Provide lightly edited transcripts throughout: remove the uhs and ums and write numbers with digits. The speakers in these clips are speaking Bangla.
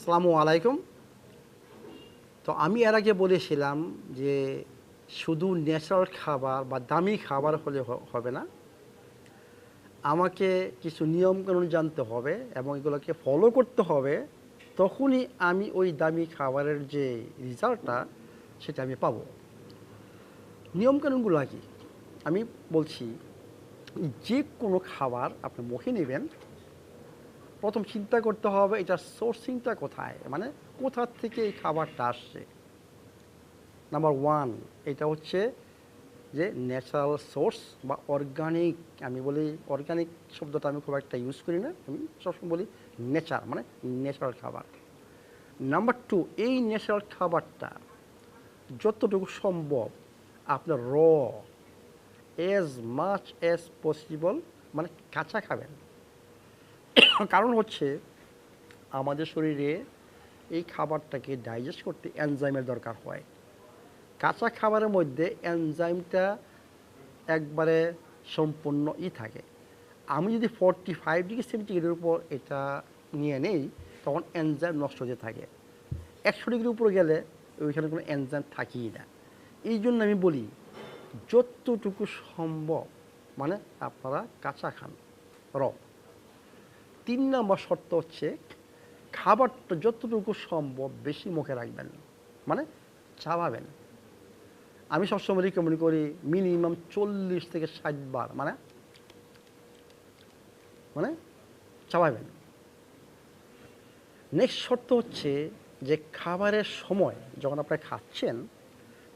আসসালামু আলাইকুম। তো আমি এর আগে বলেছিলাম যে শুধু ন্যাচারাল খাবার বা দামি খাবার হলে হবে না। আমাকে কিছু নিয়মকানুন জানতে হবে এবং এগুলোকে ফলো করতে হবে। তখনই আমি ওই দামি খাবারের যে রেজাল্টটা সেটা আমি পাবো। নিয়মকানুনগুলো কি? আমি বলছি, যে কোনো খাবার আপনি মুখে নেবেন, প্রথম চিন্তা করতে হবে এটার সোর্সিংটা কোথায়, মানে কোথা থেকে এই খাবারটা আসছে। নাম্বার ওয়ান, এটা হচ্ছে যে ন্যাচারাল সোর্স বা অর্গানিক। আমি বলি অর্গানিক শব্দটা আমি খুব একটা ইউজ করি না, আমি সবসময় বলি নেচার, মানে ন্যাচারাল খাবার। নাম্বার টু, এই ন্যাচারাল খাবারটা যতটুকু সম্ভব আপনার এজ মাচ অ্যাজ পসিবল, মানে কাঁচা খাবেন। কারণ হচ্ছে আমাদের শরীরে এই খাবারটাকে ডাইজেস্ট করতে এনজাইমের দরকার হয়। কাঁচা খাবারের মধ্যে এনজাইমটা একবারে সম্পূর্ণ থাকে। আমি যদি 45°C উপর এটা নিয়ে নেই, তখন এনজাইম নষ্ট হতে থাকে। 100°-র উপরে গেলে ওইখানে কোনো এনজাইম থাকেই না। এই জন্য আমি বলি যতটুকু সম্ভব মানে আপনারা কাঁচা খান, র। 3 নম্বর শর্ত হচ্ছে খাবারটা যতটুকু সম্ভব বেশি মুখে রাখবেন, মানে চাবাবেন। আমি সবসময় রিকমেন্ড করি মিনিমাম 40 থেকে 60 বার, মানে মানে চাবাবেন। নেক্সট শর্ত হচ্ছে যে খাবারের সময় যখন আপনি খাচ্ছেন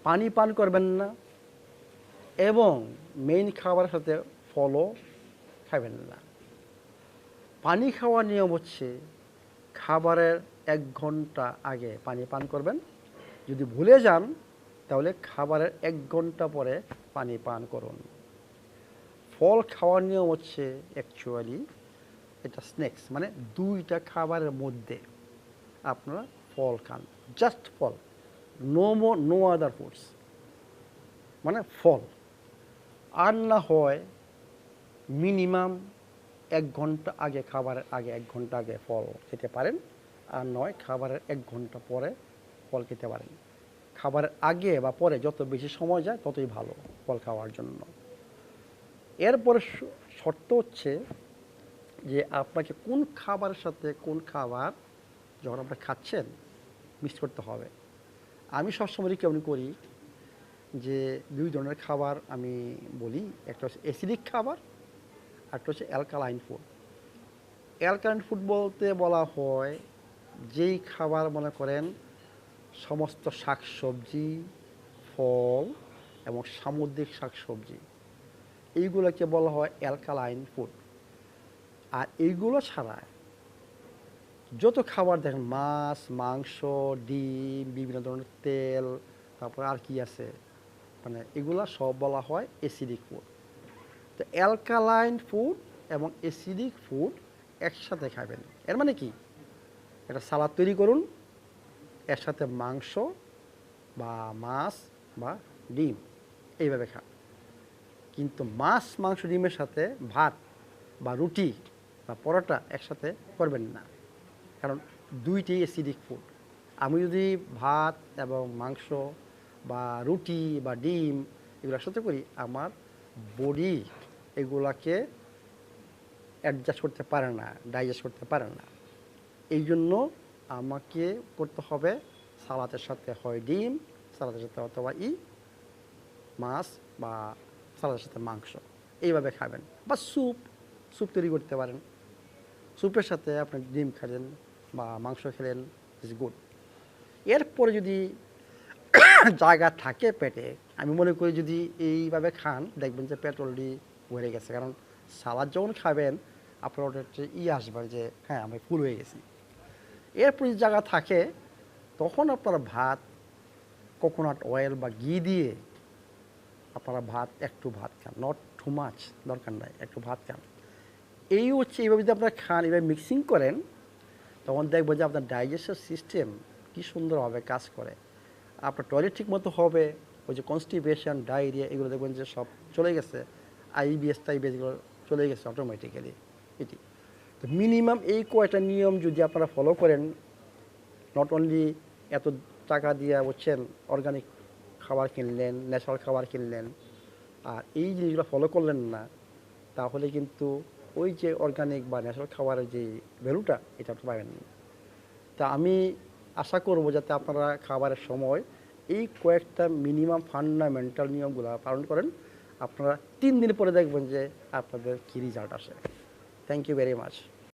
পানি পান করবেন না, এবং মেইন খাবারের সাথে ফলও খাবেন না। পানি খাওয়ার নিয়ম হচ্ছে খাবারের 1 ঘন্টা আগে পানি পান করবেন। যদি ভুলে যান তাহলে খাবারের 1 ঘন্টা পরে পানি পান করুন। ফল খাওয়ার নিয়ম হচ্ছে অ্যাকচুয়ালি এটা স্ন্যাক্স, মানে 2টা খাবারের মধ্যে আপনারা ফল খান, জাস্ট ফল, নো আদার ফুডস, মানে ফল। আর না হয় মিনিমাম 1 ঘন্টা আগে, খাবারের আগে 1 ঘন্টা আগে ফল খেতে পারেন, আর নয় খাবারের 1 ঘন্টা পরে ফল খেতে পারেন। খাবারের আগে বা পরে যত বেশি সময় যায় ততই ভালো ফল খাওয়ার জন্য। এরপরে শর্ত হচ্ছে যে আপনাকে কোন খাবারের সাথে কোন খাবার যখন আপনি খাচ্ছেন মিক্স করতে হবে। আমি সবসময় রিকমেন্ড করি যে 2 ধরনের খাবার আমি বলি, একটা হচ্ছে অ্যাসিডিক খাবার, একটা হচ্ছে অ্যালকালাইন ফুড। অ্যালকালাইন ফুড বলতে বলা হয় যেই খাবার মনে করেন সমস্ত শাকসবজি, ফল এবং সামুদ্রিক শাকসবজি, এইগুলোকে বলা হয় অ্যালকালাইন ফুড। আর এইগুলো ছাড়া যত খাবার দেখেন, মাছ, মাংস, ডিম, বিভিন্ন ধরনের তেল, তারপর আর কি আছে, মানে এগুলো সব বলা হয় অ্যাসিডিক ফুড। তো অ্যালকালাইন ফুড এবং অ্যাসিডিক ফুড একসাথে খাবেন। এর মানে কি, একটা সালাদ তৈরি করুন, এর সাথে মাংস বা মাছ বা ডিম এইভাবে খান। কিন্তু মাছ, মাংস, ডিমের সাথে ভাত বা রুটি বা পরোটা একসাথে করবেন না, কারণ দুইটাই অ্যাসিডিক ফুড। আমি যদি ভাত এবং মাংস বা রুটি বা ডিম এগুলো একসাথে করি, আমার বডি এগুলাকে অ্যাডজাস্ট করতে পারে না, ডাইজেস্ট করতে পারে না। এই জন্য আমাকে করতে হবে সালাদের সাথে হয় ডিম, সালাদের সাথে অথবা মাছ, বা সালাদের সাথে মাংস, এইভাবে খাবেন। বা স্যুপ তৈরি করতে পারেন, স্যুপের সাথে আপনি ডিম খেলেন বা মাংস খেলেন, ইজ গুড। এরপরে যদি জায়গা থাকে পেটে, আমি মনে করি যদি এইভাবে খান দেখবেন যে পেট অলরেডি ভরে গেছে, কারণ সালাদ যখন খাবেন আপনার ওটা হচ্ছে আসবে যে হ্যাঁ আমি ফুল হয়ে গেছি। এরপর যদি জায়গা থাকে তখন আপনারা ভাত, কোকোনাট অয়েল বা ঘি দিয়ে আপনারা একটু ভাত খান, নট টু মাছ, দরকার নাই, একটু ভাত খান। এই হচ্ছে এইভাবে যদি আপনারা খান, এইভাবে মিক্সিং করেন, তখন দেখবেন যে আপনার ডাইজেস্টিভ সিস্টেম কী সুন্দরভাবে কাজ করে। আপনার টয়লেট ঠিক মতো হবে, ওই যে কনস্টিপেশন, ডায়রিয়া এগুলো দেখবেন যে সব চলে গেছে, টাইবিএস এগুলো চলে গেছে অটোমেটিক্যালি। এটি তো মিনিমাম এই কয়টা নিয়ম যদি আপনারা ফলো করেন, নট অনলি এত টাকা দিয়ে বুঝছেন অর্গানিক খাবার কিনলেন, ন্যাচারাল খাবার কিনলেন, আর এই জিনিসগুলো ফলো করলেন না, তাহলে কিন্তু ওই যে অর্গানিক বা ন্যাচারাল খাবারের যে ভ্যালুটা এটা আপনি পাবেন না। তা আমি আশা করব যাতে আপনারা খাবারের সময় এই কয়েকটা মিনিমাম ফান্ডামেন্টাল নিয়মগুলো পালন করেন। আপনারা 3 দিন পরে দেখবেন যে আপনাদের কী রেজাল্ট আসে। Thank you very much.